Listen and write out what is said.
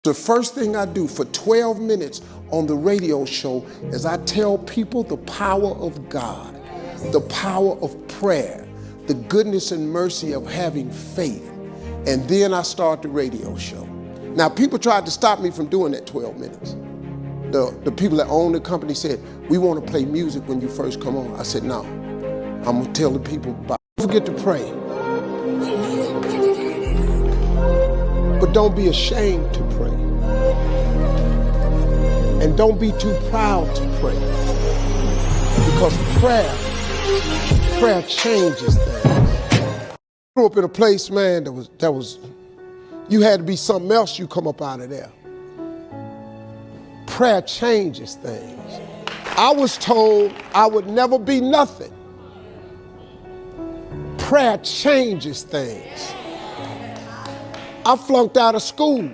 The first thing I do for 12 minutes on the radio show is I tell people the power of God, the power of prayer, the goodness and mercy of having faith. And then I start the radio show. Now, people tried to stop me from doing that 12 minutes. The people that own the company said, we want to play music when you first come on. I said, no, I'm gonna tell the people, don't forget to pray. But don't be ashamed to pray. And don't be too proud to pray. Because prayer changes things. I grew up in a place, man, that was you had to be something else, you come up out of there. Prayer changes things. I was told I would never be nothing. Prayer changes things. I flunked out of school.